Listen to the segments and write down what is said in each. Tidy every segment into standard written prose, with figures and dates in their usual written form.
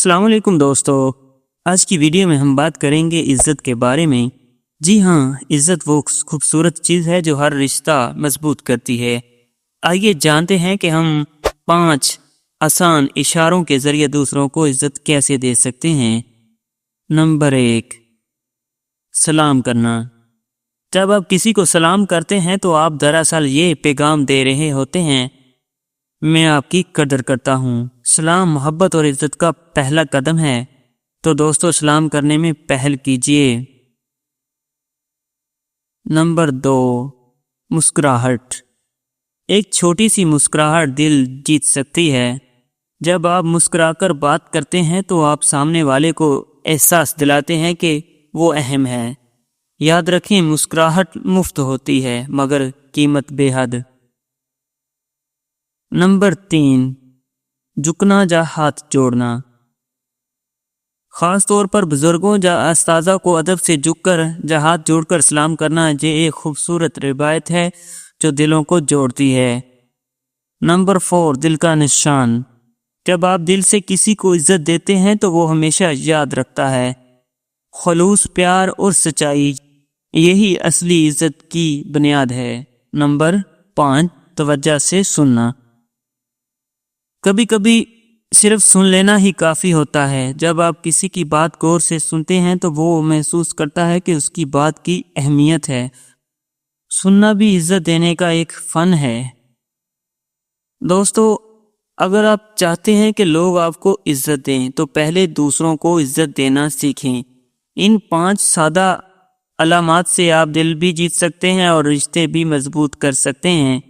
السلام علیکم دوستو، آج کی ویڈیو میں ہم بات کریں گے عزت کے بارے میں۔ جی ہاں، عزت وہ خوبصورت چیز ہے جو ہر رشتہ مضبوط کرتی ہے۔ آئیے جانتے ہیں کہ ہم 5 آسان اشاروں کے ذریعے دوسروں کو عزت کیسے دے سکتے ہیں۔ نمبر 1، سلام کرنا۔ جب آپ کسی کو سلام کرتے ہیں تو آپ دراصل یہ پیغام دے رہے ہوتے ہیں، میں آپ کی قدر کرتا ہوں۔ سلام محبت اور عزت کا پہلا قدم ہے، تو دوستو سلام کرنے میں پہل کیجیے۔ نمبر 2، مسکراہٹ۔ ایک چھوٹی سی مسکراہٹ دل جیت سکتی ہے۔ جب آپ مسکرا کر بات کرتے ہیں تو آپ سامنے والے کو احساس دلاتے ہیں کہ وہ اہم ہے۔ یاد رکھیں، مسکراہٹ مفت ہوتی ہے مگر قیمت بے حد۔ نمبر 3، جھکنا یا ہاتھ جوڑنا۔ خاص طور پر بزرگوں یا اساتذہ کو ادب سے جھک کر یا ہاتھ جوڑ کر سلام کرنا یہ ایک خوبصورت روایت ہے جو دلوں کو جوڑتی ہے۔ نمبر 4، دل کا نشان۔ جب آپ دل سے کسی کو عزت دیتے ہیں تو وہ ہمیشہ یاد رکھتا ہے۔ خلوص، پیار اور سچائی، یہی اصلی عزت کی بنیاد ہے۔ نمبر 5، توجہ سے سننا۔ کبھی کبھی صرف سن لینا ہی کافی ہوتا ہے۔ جب آپ کسی کی بات غور سے سنتے ہیں تو وہ محسوس کرتا ہے کہ اس کی بات کی اہمیت ہے۔ سننا بھی عزت دینے کا ایک فن ہے۔ دوستو، اگر آپ چاہتے ہیں کہ لوگ آپ کو عزت دیں تو پہلے دوسروں کو عزت دینا سیکھیں۔ ان 5 سادہ علامات سے آپ دل بھی جیت سکتے ہیں اور رشتے بھی مضبوط کر سکتے ہیں۔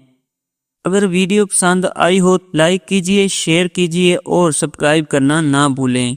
اگر ویڈیو پسند آئی ہو لائک کیجیے، شیئر کیجیے اور سبسکرائب کرنا نہ بھولیں۔